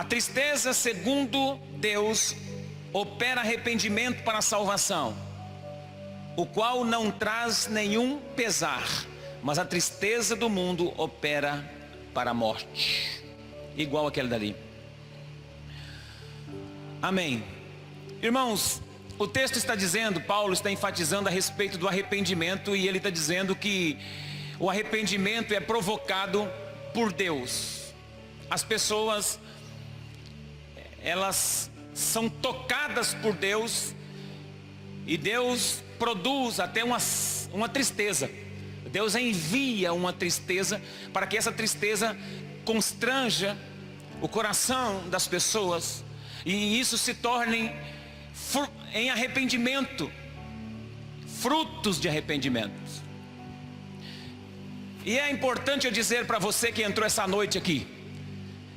tristeza, segundo Deus, opera arrependimento para a salvação, o qual não traz nenhum pesar, mas a tristeza do mundo opera para a morte, igual aquele dali. Amém. Irmãos, o texto está dizendo, Paulo está enfatizando a respeito do arrependimento, e ele está dizendo que o arrependimento é provocado por Deus. As pessoas, elas são tocadas por Deus, e Deus produz até uma tristeza. Deus envia uma tristeza para que essa tristeza constranja o coração das pessoas, e isso se torne em arrependimento, frutos de arrependimento. E é importante eu dizer para você que entrou essa noite aqui: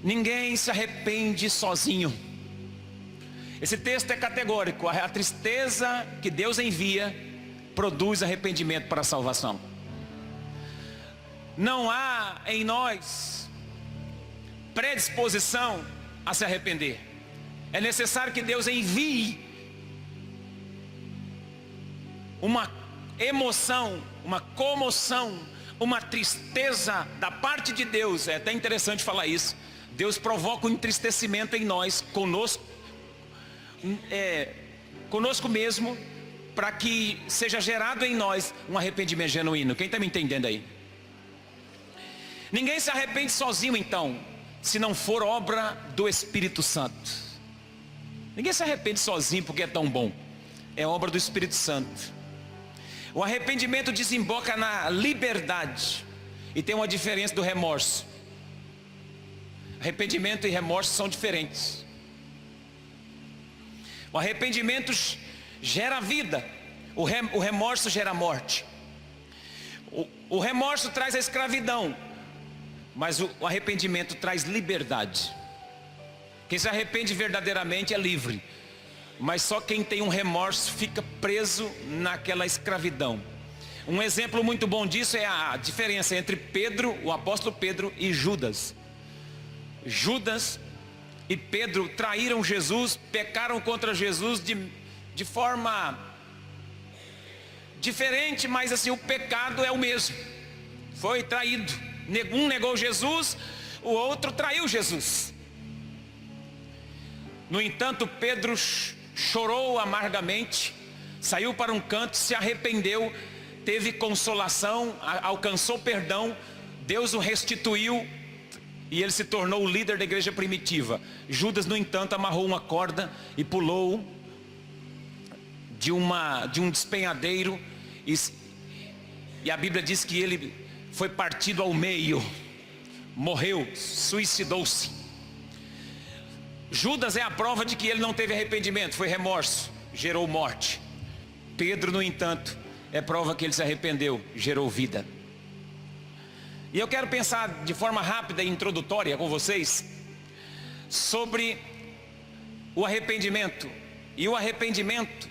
ninguém se arrepende sozinho. Esse texto é categórico. A tristeza que Deus envia produz arrependimento para a salvação. Não há em nós predisposição a se arrepender. É necessário que Deus envie uma emoção, uma comoção, uma tristeza da parte de Deus. É até interessante falar isso. Deus provoca um entristecimento em nós, conosco mesmo, para que seja gerado em nós um arrependimento genuíno. Quem está me entendendo aí? Ninguém se arrepende sozinho, então, se não for obra do Espírito Santo. Ninguém se arrepende sozinho porque é tão bom. É obra do Espírito Santo. O arrependimento desemboca na liberdade, e tem uma diferença do remorso. Arrependimento e remorso são diferentes. O arrependimento gera vida, o remorso gera morte. O remorso traz a escravidão, mas o arrependimento traz liberdade. Quem se arrepende verdadeiramente é livre, mas só quem tem um remorso fica preso naquela escravidão. Um exemplo muito bom disso é a diferença entre Pedro, o apóstolo Pedro, e Judas. Judas e Pedro traíram Jesus, pecaram contra Jesus de forma diferente, mas assim, o pecado é o mesmo. Foi traído. Um negou Jesus, o outro traiu Jesus. No entanto, Pedro chorou amargamente, saiu para um canto, se arrependeu, teve consolação, alcançou perdão, Deus o restituiu, e ele se tornou o líder da igreja primitiva. Judas, no entanto, amarrou uma corda e pulou de um despenhadeiro, e a Bíblia diz que ele foi partido ao meio, morreu, suicidou-se. Judas é a prova de que ele não teve arrependimento, foi remorso, gerou morte. Pedro, no entanto, é prova que ele se arrependeu, gerou vida. E eu quero pensar de forma rápida e introdutória com vocês sobre o arrependimento. E o arrependimento,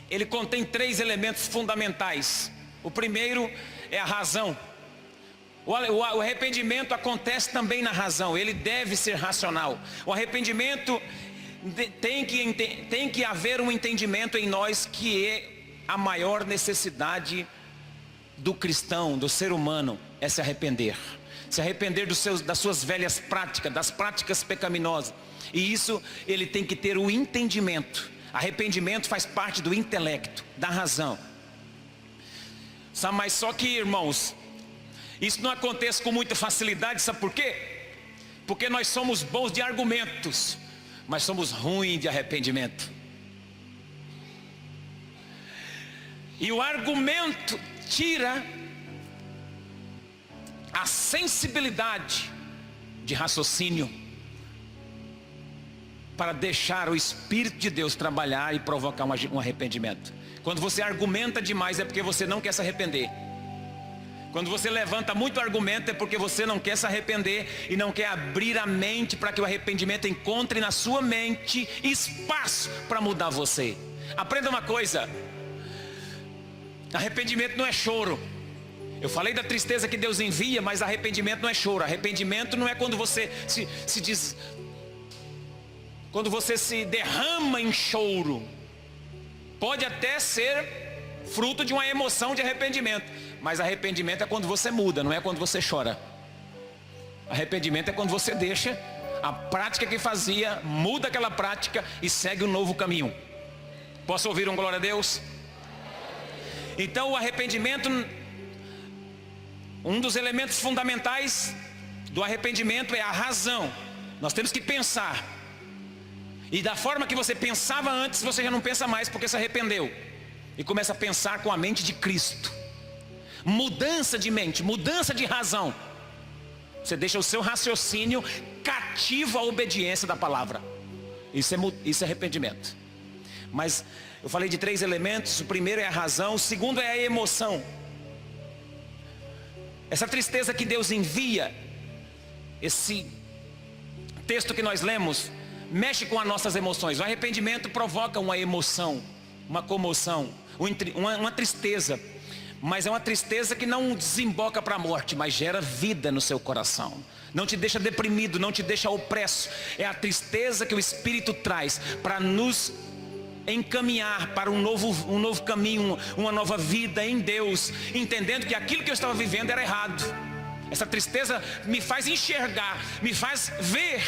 ele contém 3 elementos fundamentais. O primeiro é a razão. O arrependimento acontece também na razão, ele deve ser racional. O arrependimento tem que haver um entendimento em nós que é a maior necessidade do cristão, do ser humano, é se arrepender. Se arrepender das suas velhas práticas, das práticas pecaminosas. E isso ele tem que ter o entendimento. Arrependimento faz parte do intelecto, da razão. Mas só que, irmãos, isso não acontece com muita facilidade, sabe por quê? Porque nós somos bons de argumentos, mas somos ruins de arrependimento. E o argumento tira a sensibilidade de raciocínio para deixar o Espírito de Deus trabalhar e provocar um arrependimento. Quando você argumenta demais é porque você não quer se arrepender. Quando você levanta muito argumento é porque você não quer se arrepender e não quer abrir a mente para que o arrependimento encontre na sua mente espaço para mudar você. Aprenda uma coisa: arrependimento não é choro. Eu falei da tristeza que Deus envia, mas arrependimento não é choro. Arrependimento não é quando você se quando você se derrama em choro, pode até ser fruto de uma emoção de arrependimento, mas arrependimento é quando você muda, não é quando você chora. Arrependimento é quando você deixa a prática que fazia, muda aquela prática e segue um novo caminho. Posso ouvir um glória a Deus? Então o arrependimento, um dos elementos fundamentais do arrependimento é a razão. Nós temos que pensar, e da forma que você pensava antes, você já não pensa mais porque se arrependeu, e começa a pensar com a mente de Cristo. Mudança de mente, mudança de razão. Você deixa o seu raciocínio cativo à obediência da palavra. Isso é arrependimento. Mas eu falei de 3 elementos. O primeiro é a razão, o segundo é a emoção. Essa tristeza que Deus envia, esse texto que nós lemos, mexe com as nossas emoções. O arrependimento provoca uma emoção, uma comoção, uma tristeza. Mas é uma tristeza que não desemboca para a morte, mas gera vida no seu coração. Não te deixa deprimido, não te deixa opresso. É a tristeza que o Espírito traz para nos encaminhar para um novo caminho, uma nova vida em Deus, entendendo que aquilo que eu estava vivendo era errado. Essa tristeza me faz enxergar, me faz ver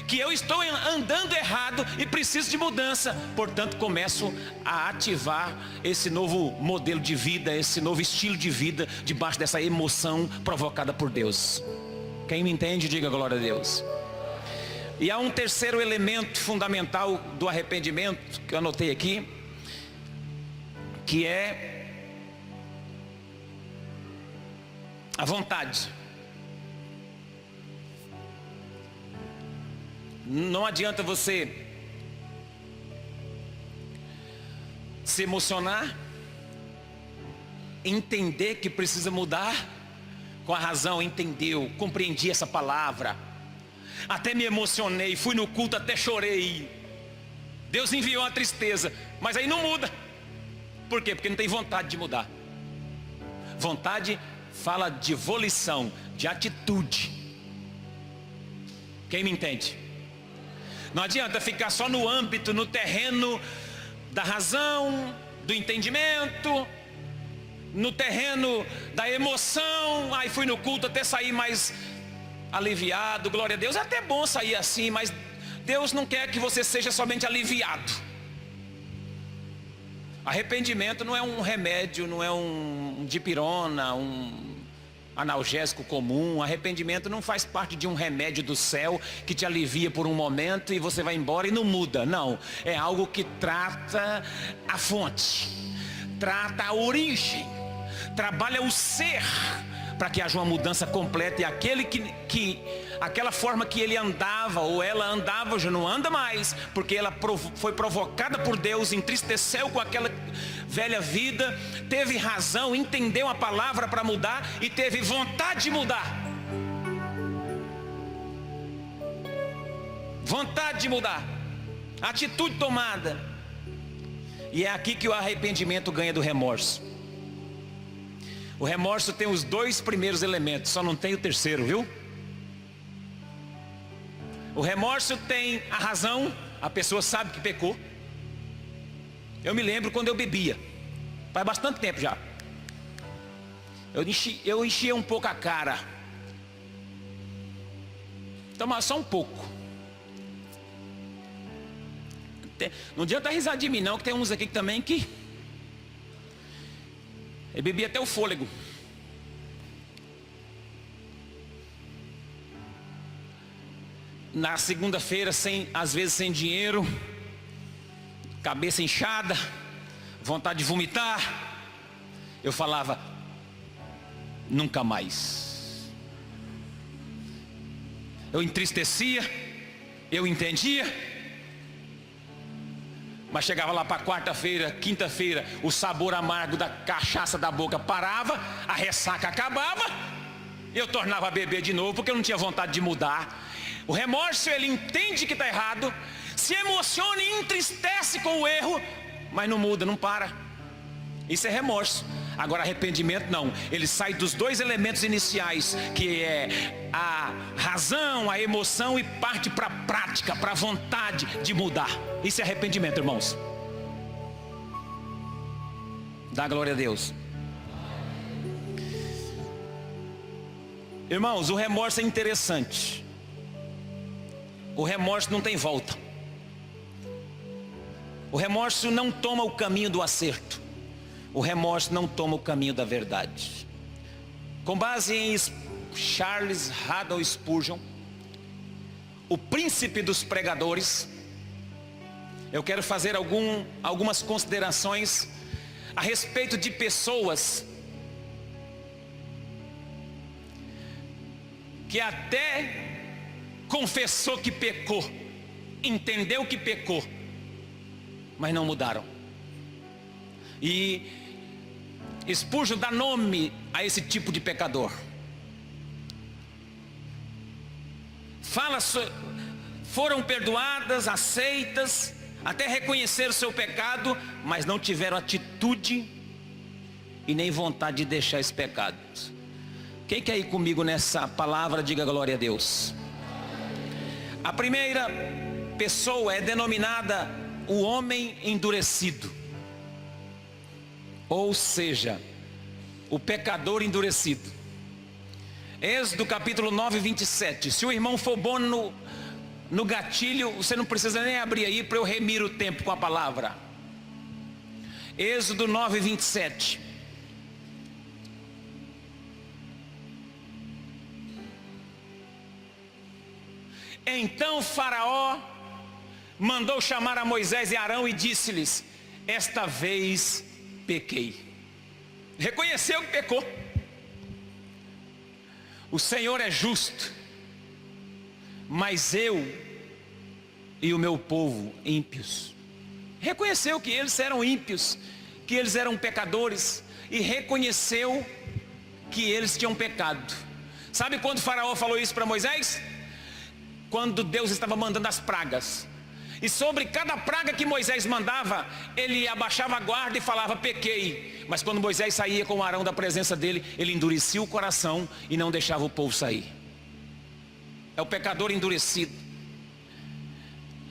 que eu estou andando errado e preciso de mudança. Portanto, começo a ativar esse novo modelo de vida, esse novo estilo de vida, debaixo dessa emoção provocada por Deus. Quem me entende, diga glória a Deus. E há um terceiro elemento fundamental do arrependimento, que eu anotei aqui, que é a vontade. Não adianta você se emocionar, entender que precisa mudar, com a razão, entendeu, compreendi essa palavra, até me emocionei, fui no culto, até chorei, Deus enviou a tristeza, mas aí não muda. Por quê? Porque não tem vontade de mudar. Vontade fala de volição, de atitude. Quem me entende? Não adianta ficar só no âmbito, no terreno da razão, do entendimento, no terreno da emoção. Aí fui no culto até sair mais aliviado, glória a Deus. É até bom sair assim, mas Deus não quer que você seja somente aliviado. Arrependimento não é um remédio, não é um dipirona, um analgésico comum. Arrependimento não faz parte de um remédio do céu que te alivia por um momento e você vai embora e não muda. Não, é algo que trata a fonte, trata a origem, trabalha o ser, para que haja uma mudança completa. E aquele que aquela forma que ele andava ou ela andava já não anda mais, porque ela foi provocada por Deus, entristeceu com aquela velha vida, teve razão, entendeu a palavra para mudar e teve vontade de mudar. Vontade de mudar, atitude tomada. E é aqui que o arrependimento ganha do remorso. O remorso tem os 2 primeiros elementos, só não tem o terceiro, viu? O remorso tem a razão, a pessoa sabe que pecou. Eu me lembro quando eu bebia, faz bastante tempo já. Eu enchia um pouco a cara, tomava só um pouco. Não adianta risar de mim não, que tem uns aqui também que eu bebia até o fôlego. Na segunda-feira, às vezes sem dinheiro, cabeça inchada, vontade de vomitar, eu falava, nunca mais. Eu entristecia, eu entendia, mas chegava lá para quarta-feira, quinta-feira, o sabor amargo da cachaça da boca parava, a ressaca acabava, eu tornava a beber de novo, porque eu não tinha vontade de mudar. O remorso, ele entende que está errado, se emociona e entristece com o erro, mas não muda, não para. Isso é remorso. Agora arrependimento não. Ele sai dos dois elementos iniciais, que é a razão, a emoção, e parte para a prática, para a vontade de mudar. Isso é arrependimento, irmãos. Dá glória a Deus. Irmãos, o remorso é interessante. O remorso não tem volta. O remorso não toma o caminho do acerto. O remorso não toma o caminho da verdade. Com base em Charles Haddon Spurgeon, o príncipe dos pregadores, eu quero fazer algumas considerações a respeito de pessoas que até confessou que pecou, entendeu que pecou, mas não mudaram. E Spurgeon dá nome a esse tipo de pecador. Foram perdoadas, aceitas, até reconhecer o seu pecado, mas não tiveram atitude e nem vontade de deixar esse pecado. Quem quer ir comigo nessa palavra, diga glória a Deus. A primeira pessoa é denominada o homem endurecido, ou seja, o pecador endurecido. Êxodo capítulo 9, 27. Se o irmão for bom no gatilho, você não precisa nem abrir aí para eu remir o tempo com a palavra. Êxodo 9, 27. Então Faraó mandou chamar a Moisés e Arão e disse-lhes: esta vez pequei. Reconheceu que pecou. O Senhor é justo, mas eu e o meu povo ímpios. Reconheceu que eles eram ímpios, que eles eram pecadores, e reconheceu que eles tinham pecado. Sabe quando Faraó falou isso para Moisés? Quando Deus estava mandando as pragas, e sobre cada praga que Moisés mandava, ele abaixava a guarda e falava: pequei. Mas quando Moisés saía com Arão da presença dele, ele endurecia o coração e não deixava o povo sair. É o pecador endurecido.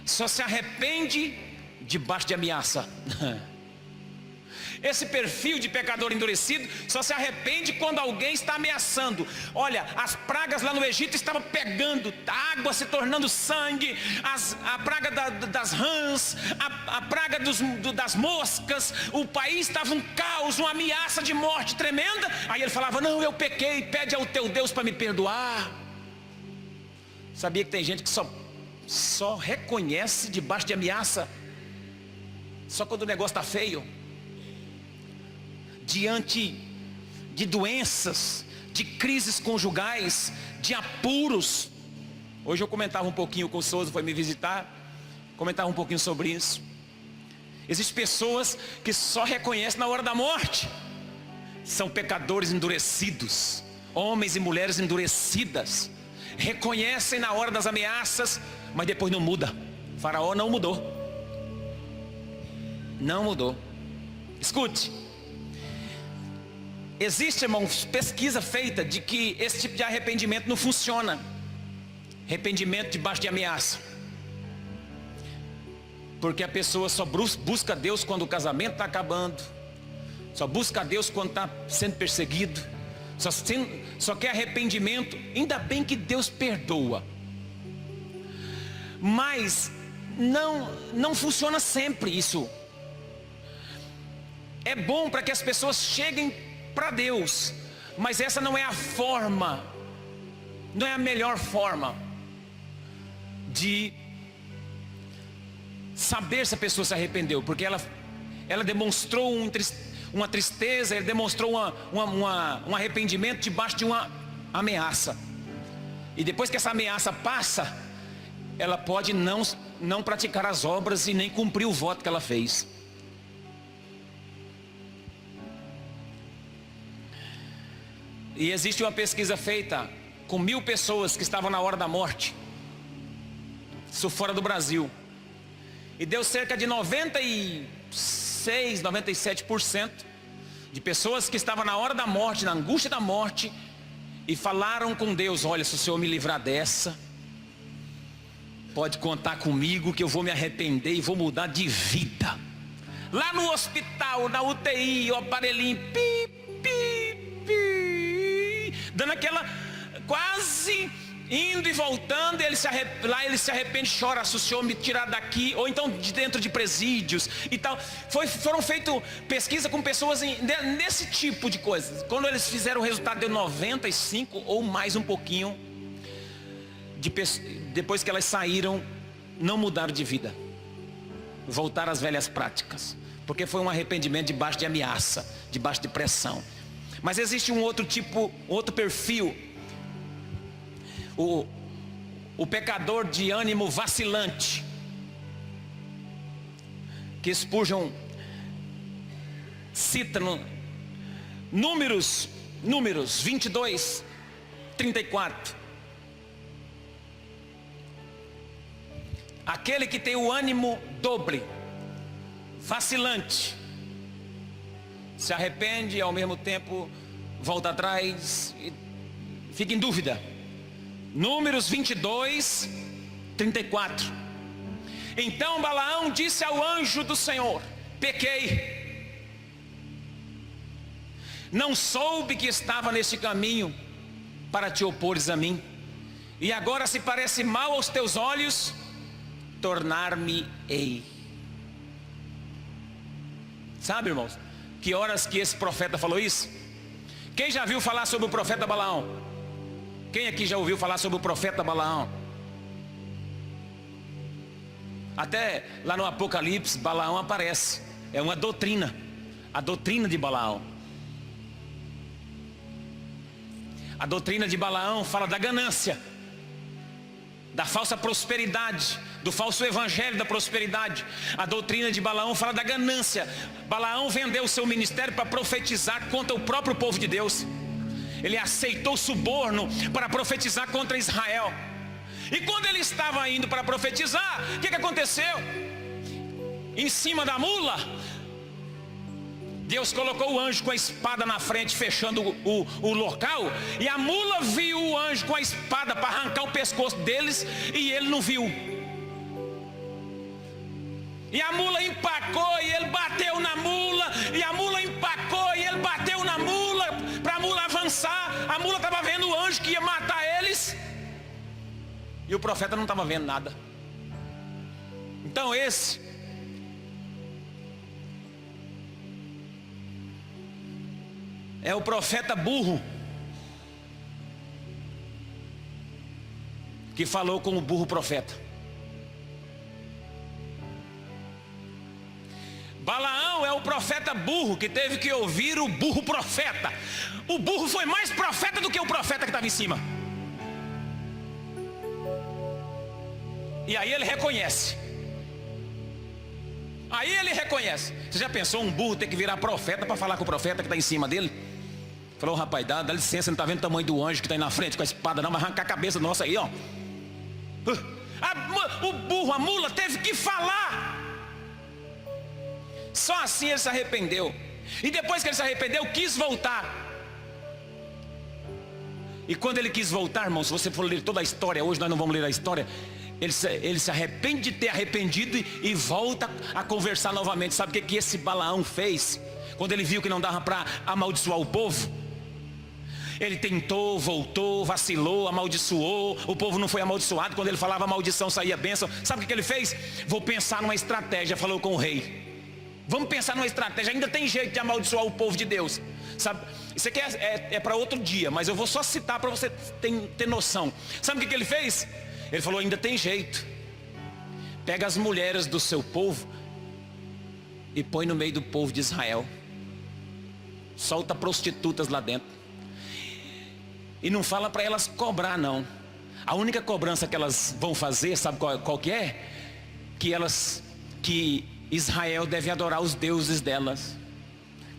Só se arrepende debaixo de ameaça. Esse perfil de pecador endurecido só se arrepende quando alguém está ameaçando. Olha, as pragas lá no Egito estavam pegando, a água se tornando sangue, a praga das rãs, a praga das moscas. O país estava um caos, uma ameaça de morte tremenda. Aí ele falava: não, eu pequei, pede ao teu Deus para me perdoar. Sabia que tem gente que só reconhece debaixo de ameaça, só quando o negócio está feio? Diante de doenças, de crises conjugais, de apuros. Hoje eu comentava um pouquinho com o Souza, foi me visitar, comentava um pouquinho sobre isso. Existem pessoas que só reconhecem na hora da morte. São pecadores endurecidos, homens e mulheres endurecidas. Reconhecem na hora das ameaças, mas depois não muda. Faraó não mudou. Não mudou. Escute. Existe, irmãos, pesquisa feita de que esse tipo de arrependimento não funciona. Arrependimento debaixo de ameaça. Porque a pessoa só busca Deus quando o casamento está acabando, só busca Deus quando está sendo perseguido, só quer arrependimento. Ainda bem que Deus perdoa, mas não funciona sempre isso. É bom para que as pessoas cheguem para Deus, mas essa não é a forma, não é a melhor forma de saber se a pessoa se arrependeu, porque ela demonstrou uma tristeza, ela demonstrou um arrependimento debaixo de uma ameaça, e depois que essa ameaça passa, ela pode não praticar as obras e nem cumprir o voto que ela fez. E existe uma pesquisa feita com 1000 pessoas que estavam na hora da morte, isso fora do Brasil, e deu cerca de 96, 97% de pessoas que estavam na hora da morte, na angústia da morte, e falaram com Deus: olha, se o Senhor me livrar dessa, pode contar comigo que eu vou me arrepender e vou mudar de vida. Lá no hospital, na UTI, o aparelhinho pi, pi, pi, dando aquela, quase indo e voltando, lá ele se arrepende, chora: se o Senhor me tirar daqui, ou então de dentro de presídios e tal. Foram feitas pesquisa com pessoas nesse tipo de coisa. Quando eles fizeram o resultado, deu 95 ou mais um pouquinho, depois que elas saíram, não mudaram de vida, voltaram às velhas práticas, porque foi um arrependimento debaixo de ameaça, debaixo de pressão. Mas existe um outro tipo, outro perfil, o pecador de ânimo vacilante, que Spurgeon cita no Números 22, 34. Aquele que tem o ânimo dobre, vacilante, se arrepende e ao mesmo tempo volta atrás e fica em dúvida. Números 22, 34. Então Balaão disse ao anjo do Senhor: pequei, não soube que estava neste caminho para te opores a mim, e agora, se parece mal aos teus olhos, tornar-me-ei. Sabe, irmãos, que horas que esse profeta falou isso? Quem já viu falar sobre o profeta Balaão? Quem aqui já ouviu falar sobre o profeta Balaão? Até lá no Apocalipse, Balaão aparece. É uma doutrina, a doutrina de Balaão. A doutrina de Balaão fala da ganância, da falsa prosperidade, do falso evangelho da prosperidade. A doutrina de Balaão fala da ganância. Balaão vendeu o seu ministério para profetizar contra o próprio povo de Deus. Ele aceitou suborno para profetizar contra Israel. E quando ele estava indo para profetizar, o que aconteceu? Em cima da mula, Deus colocou o anjo com a espada na frente, fechando o local. E a mula viu o anjo com a espada para arrancar o pescoço deles, e ele não viu. E a mula empacou e ele bateu na mula. E a mula empacou e ele bateu na mula, para a mula avançar. A mula estava vendo o anjo que ia matar eles, e o profeta não estava vendo nada. Então esse é o profeta burro, que falou com o burro profeta. Balaão é o profeta burro que teve que ouvir o burro profeta. O burro foi mais profeta do que o profeta que estava em cima. E aí ele reconhece. Você já pensou um burro ter que virar profeta para falar com o profeta que está em cima dele? Falou: rapaz, dá licença, não está vendo o tamanho do anjo que está aí na frente com a espada não, vai arrancar a cabeça nossa aí, ó. O burro, a mula teve que falar. Só assim ele se arrependeu. E depois que ele se arrependeu, quis voltar. E quando ele quis voltar, irmão, se você for ler toda a história, hoje nós não vamos ler a história, ele se arrepende de ter arrependido e volta a conversar novamente. Sabe o que esse Balaão fez? Quando ele viu que não dava para amaldiçoar o povo, ele tentou, voltou, vacilou, amaldiçoou. O povo não foi amaldiçoado. Quando ele falava maldição, saía bênção. Sabe o que ele fez? Vou pensar numa estratégia. Falou com o rei: vamos pensar numa estratégia, ainda tem jeito de amaldiçoar o povo de Deus. Sabe, isso aqui é para outro dia, mas eu vou só citar para você ter noção. Sabe o que ele fez? Ele falou: ainda tem jeito. Pega as mulheres do seu povo e põe no meio do povo de Israel. Solta prostitutas lá dentro. E não fala para elas cobrar não. A única cobrança que elas vão fazer, sabe qual que é? Que Israel deve adorar os deuses delas.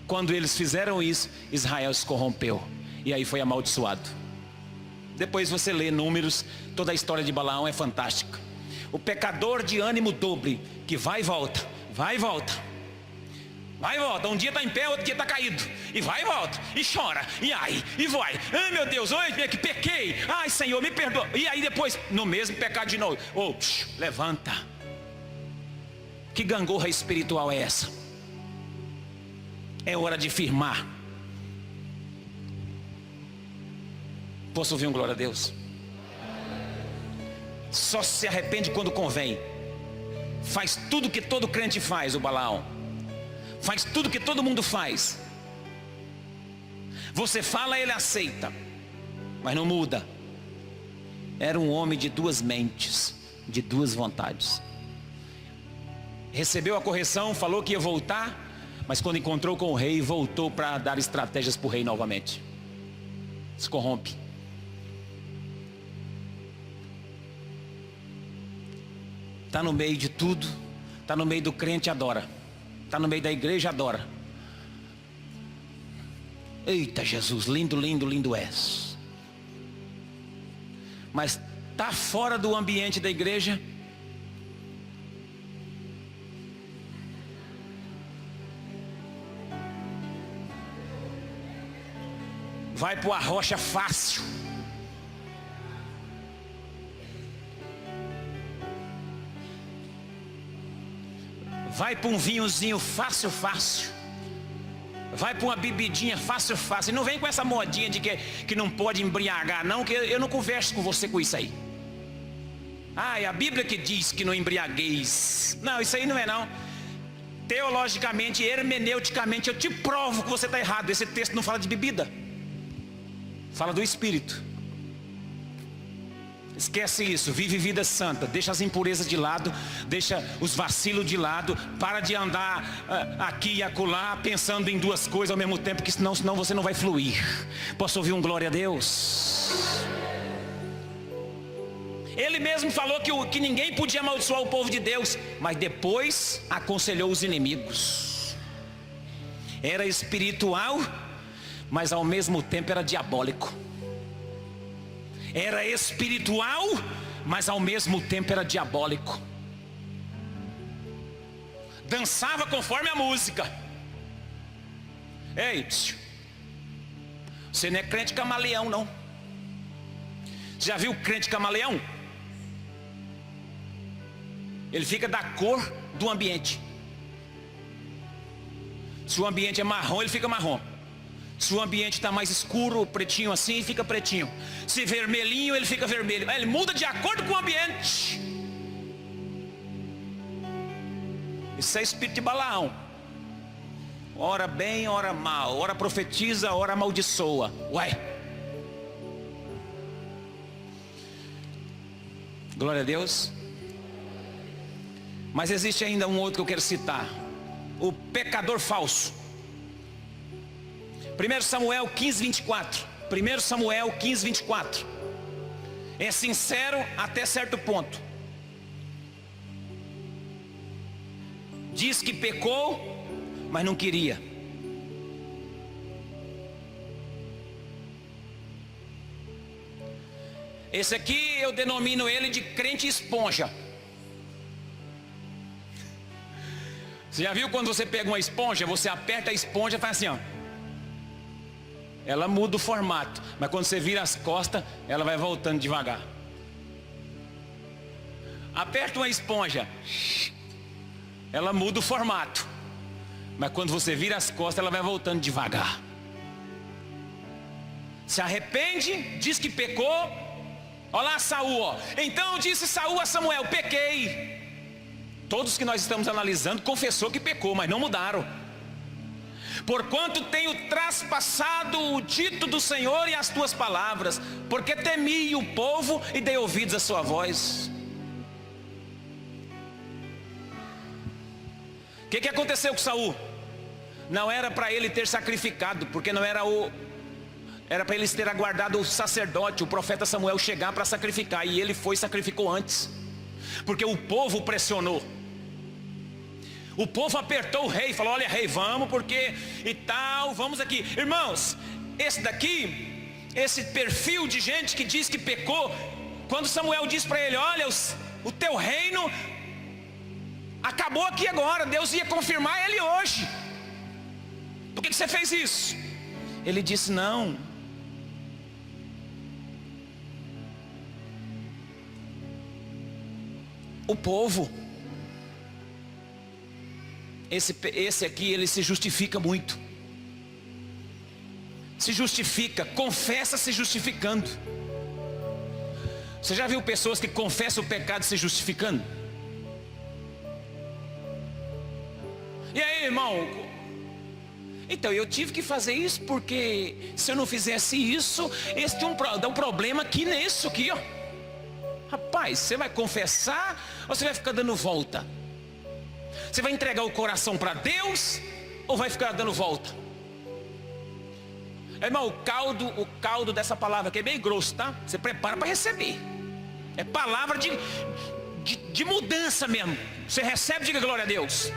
Quando eles fizeram isso, Israel se corrompeu, e aí foi amaldiçoado. Depois você lê Números, toda a história de Balaão é fantástica. O pecador de ânimo dobre, que vai e volta, vai e volta. Vai e volta, um dia está em pé, outro dia está caído. E vai e volta, e chora, e ai, e vai. Ai meu Deus, oi, que pequei. Ai Senhor, me perdoa. E aí depois, no mesmo pecado de novo. Levanta. Que gangorra espiritual é essa? É hora de firmar. Posso ouvir um glória a Deus? Só se arrepende quando convém. Faz tudo que todo crente faz, o Balaão. Faz tudo que todo mundo faz. Você fala, ele aceita, mas não muda. Era um homem de duas mentes, de duas vontades. Recebeu a correção, falou que ia voltar, mas quando encontrou com o rei, voltou para dar estratégias para o rei novamente. Se corrompe. Está no meio de tudo. Está no meio do crente, adora. Está no meio da igreja, adora. Eita Jesus, lindo, lindo, lindo és. Mas está fora do ambiente da igreja. Vai para a rocha fácil. Vai para um vinhozinho fácil, fácil. Vai para uma bebidinha fácil, fácil. E não vem com essa modinha de que não pode embriagar, não, que eu não converso com você com isso aí. É a Bíblia que diz que não embriagueis. Não, isso aí não é não. Teologicamente, hermeneuticamente, eu te provo que você está errado. Esse texto não fala de bebida. Fala do Espírito. Esquece isso, vive vida santa. Deixa as impurezas de lado, deixa os vacilos de lado. Para de andar aqui e acolá pensando em duas coisas ao mesmo tempo, que senão você não vai fluir. Posso ouvir um glória a Deus? Ele mesmo falou que ninguém podia amaldiçoar o povo de Deus, mas depois aconselhou os inimigos. Era espiritual, mas ao mesmo tempo era diabólico. Era espiritual, mas ao mesmo tempo era diabólico. Dançava conforme a música. Ei, você não é crente camaleão não. Você já viu crente camaleão? Ele fica da cor do ambiente. Se o ambiente é marrom, ele fica marrom. Se o ambiente está mais escuro, pretinho assim, fica pretinho. Se vermelhinho, ele fica vermelho. Ele muda de acordo com o ambiente. Isso é espírito de Balaão. Ora bem, ora mal. Ora profetiza, ora amaldiçoa. Uai. Glória a Deus. Mas existe ainda um outro que eu quero citar. O pecador falso. 1 Samuel 15, 24. 1 Samuel 15, 24. É sincero até certo ponto. Diz que pecou, mas não queria. Esse aqui eu denomino ele de crente esponja. Você já viu quando você pega uma esponja, você aperta a esponja e faz assim, ó. Ela muda o formato, mas quando você vira as costas, ela vai voltando devagar. Aperta uma esponja, ela muda o formato, mas quando você vira as costas, ela vai voltando devagar. Se arrepende, diz que pecou. Olha lá Saul, ó. Então disse Saul a Samuel: pequei. Todos que nós estamos analisando confessou que pecou, mas não mudaram. Porquanto tenho traspassado o dito do Senhor e as tuas palavras, porque temi o povo e dei ouvidos à sua voz. O que aconteceu com Saul? Não era para ele ter sacrificado, porque não era era para eles ter aguardado o sacerdote, o profeta Samuel chegar para sacrificar, e ele foi e sacrificou antes, porque o povo pressionou. O povo apertou o rei, falou: olha rei, vamos porque e tal, vamos aqui. Irmãos, esse daqui, esse perfil de gente que diz que pecou, quando Samuel diz para ele: olha, o teu reino acabou aqui agora, Deus ia confirmar ele hoje. você fez isso? Ele disse: não. O povo, esse aqui, ele se justifica muito. Se justifica, confessa se justificando. Você já viu pessoas que confessam o pecado se justificando? E aí, irmão? Então, eu tive que fazer isso porque se eu não fizesse isso, esse dá um problema aqui nisso aqui, ó. Rapaz, você vai confessar ou você vai ficar dando volta? Você vai entregar o coração para Deus ou vai ficar dando volta? Irmão, o caldo dessa palavra aqui é bem grosso, tá? Você prepara para receber. É palavra de mudança mesmo. Você recebe, diga glória a Deus.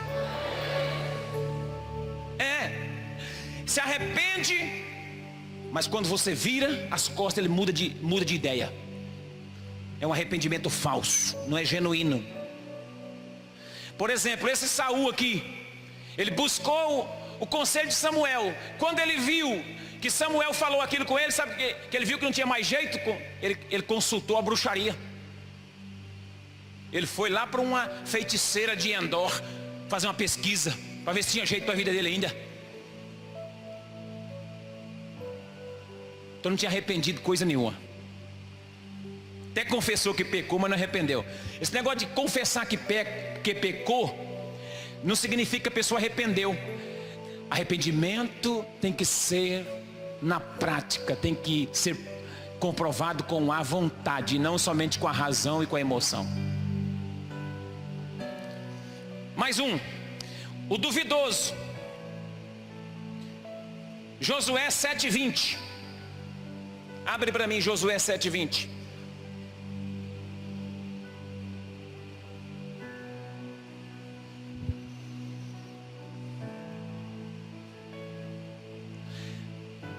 Se arrepende, mas quando você vira as costas, ele muda de ideia. É um arrependimento falso, não é genuíno. Por exemplo, esse Saul aqui, ele buscou o conselho de Samuel. Quando ele viu que Samuel falou aquilo com ele, sabe que ele viu que não tinha mais jeito? Ele consultou a bruxaria. Ele foi lá para uma feiticeira de Endor fazer uma pesquisa, para ver se tinha jeito para a vida dele ainda. Então não tinha arrependido coisa nenhuma. Até confessou que pecou, mas não arrependeu. Esse negócio de confessar que pecou não significa que a pessoa arrependeu. Arrependimento tem que ser na prática, tem que ser comprovado com a vontade, não somente com a razão e com a emoção. Mais um, o duvidoso. Josué 7:20. Abre para mim Josué 7:20.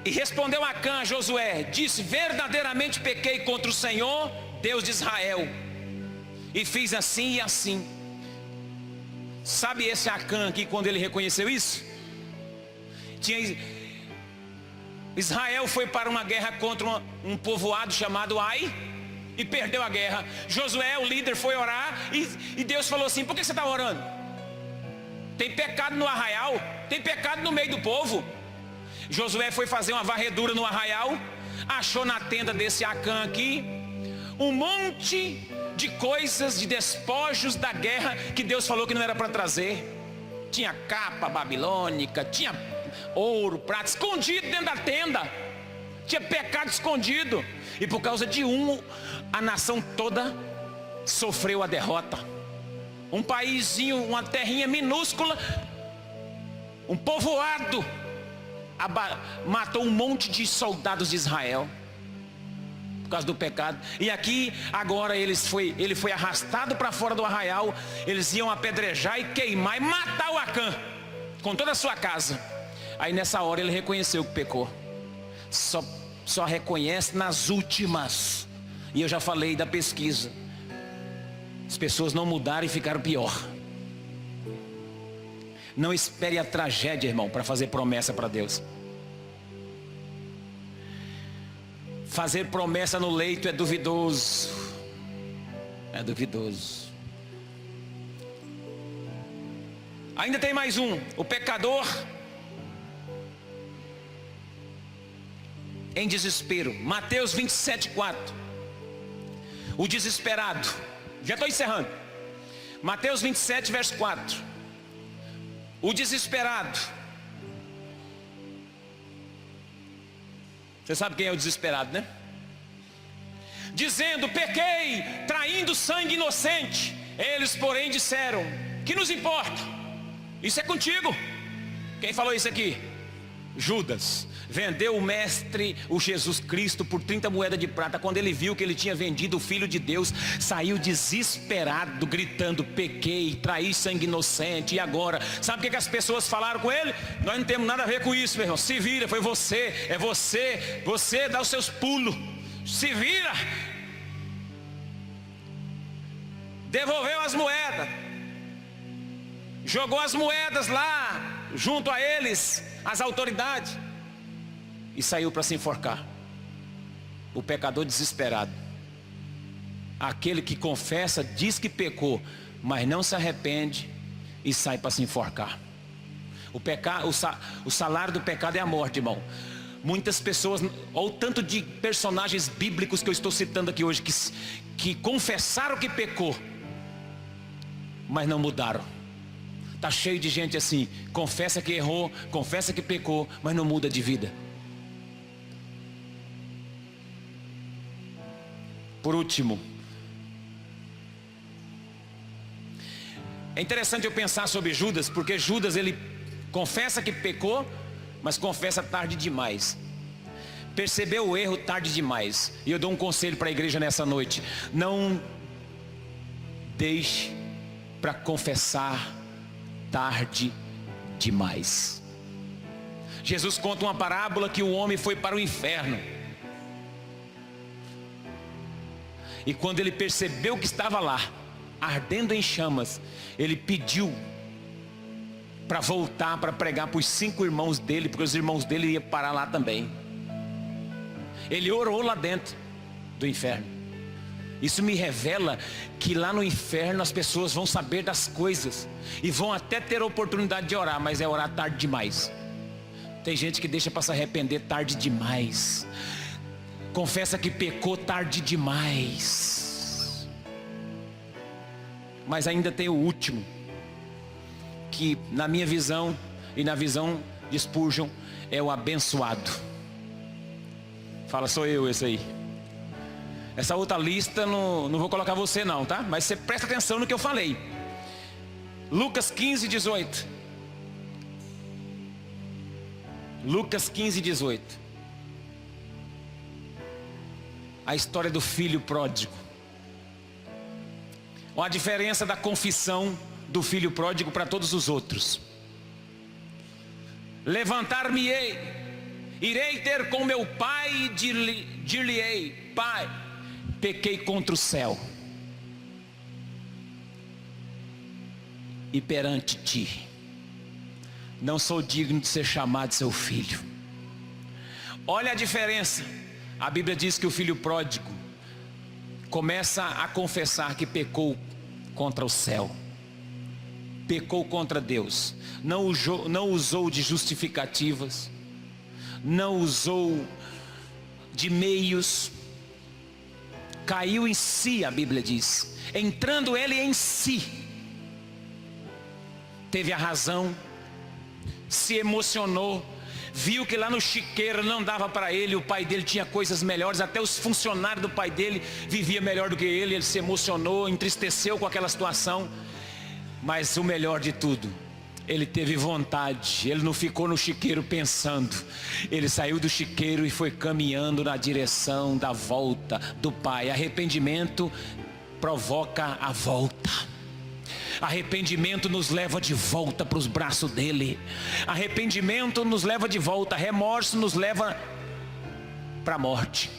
E respondeu Acã a Josué, disse: verdadeiramente pequei contra o Senhor, Deus de Israel, e fiz assim e assim. Sabe esse Acã aqui, quando ele reconheceu isso? Israel foi para uma guerra contra um povoado chamado Ai, e perdeu a guerra. Josué, o líder, foi orar, e Deus falou assim: por que você está orando? Tem pecado no arraial, tem pecado no meio do povo. Josué foi fazer uma varredura no arraial, achou na tenda desse Acã aqui um monte de coisas, de despojos da guerra que Deus falou que não era para trazer. Tinha capa babilônica, tinha ouro, prata escondido dentro da tenda, tinha pecado escondido, e por causa de a nação toda sofreu a derrota. Um paísinho, uma terrinha minúscula, um povoado, matou um monte de soldados de Israel por causa do pecado. E aqui agora ele foi arrastado para fora do arraial. Eles iam apedrejar e queimar e matar o Acã com toda a sua casa. Aí nessa hora ele reconheceu que pecou. Só reconhece nas últimas. E eu já falei da pesquisa. As pessoas não mudaram e ficaram pior. Não espere a tragédia, irmão, para fazer promessa para Deus. Fazer promessa no leito é duvidoso. É duvidoso. Ainda tem mais um, o pecador em desespero. Mateus 27:4. O desesperado. Já estou encerrando. Mateus 27, verso 4. O desesperado. Você sabe quem é o desesperado, né? Dizendo: pequei, traindo sangue inocente. Eles, porém, disseram: que nos importa? Isso é contigo. Quem falou isso aqui? Judas. Vendeu o mestre, o Jesus Cristo, por 30 moedas de prata. Quando ele viu que ele tinha vendido o Filho de Deus, saiu desesperado, gritando: pequei, traí sangue inocente. E agora? Sabe o que as pessoas falaram com ele? Nós não temos nada a ver com isso, meu irmão. Se vira, foi você, é você. Você dá os seus pulos, se vira. Devolveu as moedas, jogou as moedas lá junto a eles as autoridades e saiu para se enforcar. O pecador desesperado, aquele que confessa, diz que pecou, mas não se arrepende e sai para se enforcar. O salário do pecado é a morte, irmão. Muitas pessoas, olha o tanto de personagens bíblicos que eu estou citando aqui hoje, que confessaram que pecou, mas não mudaram. Está cheio de gente assim, confessa que errou, confessa que pecou, mas não muda de vida. Por último, é interessante eu pensar sobre Judas, porque Judas, ele confessa que pecou, mas confessa tarde demais. Percebeu o erro tarde demais. E eu dou um conselho para a igreja nessa noite: não deixe para confessar tarde demais. Jesus conta uma parábola que o homem foi para o inferno, e quando ele percebeu que estava lá, ardendo em chamas, ele pediu para voltar, para pregar para os 5 irmãos dele, porque os irmãos dele iam parar lá também. Ele orou lá dentro do inferno. Isso me revela que lá no inferno as pessoas vão saber das coisas e vão até ter a oportunidade de orar, mas é orar tarde demais. Tem gente que deixa para se arrepender tarde demais, confessa que pecou tarde demais. Mas ainda tem o último, que na minha visão e na visão de Spurgeon é o abençoado. Fala, sou eu esse aí. Essa outra lista não vou colocar você não, tá? Mas você presta atenção no que eu falei. Lucas 15, 18. Lucas 15, 18. A história do filho pródigo. Olha a diferença da confissão do filho pródigo para todos os outros. Levantar-me-ei, irei ter com meu pai e dir-lhe-ei: Pai, pequei contra o céu e perante ti, não sou digno de ser chamado seu filho. Olha a diferença. A Bíblia diz que o filho pródigo começa a confessar que pecou contra o céu, pecou contra Deus, não usou de justificativas, não usou de meios, caiu em si, a Bíblia diz, entrando ele em si, teve a razão, se emocionou, viu que lá no chiqueiro não dava para ele, o pai dele tinha coisas melhores, até os funcionários do pai dele viviam melhor do que ele se emocionou, entristeceu com aquela situação. Mas o melhor de tudo, ele teve vontade, ele não ficou no chiqueiro pensando, ele saiu do chiqueiro e foi caminhando na direção da volta do pai. Arrependimento provoca a volta. Arrependimento nos leva de volta para os braços dele. Arrependimento nos leva de volta. Remorso nos leva para a morte.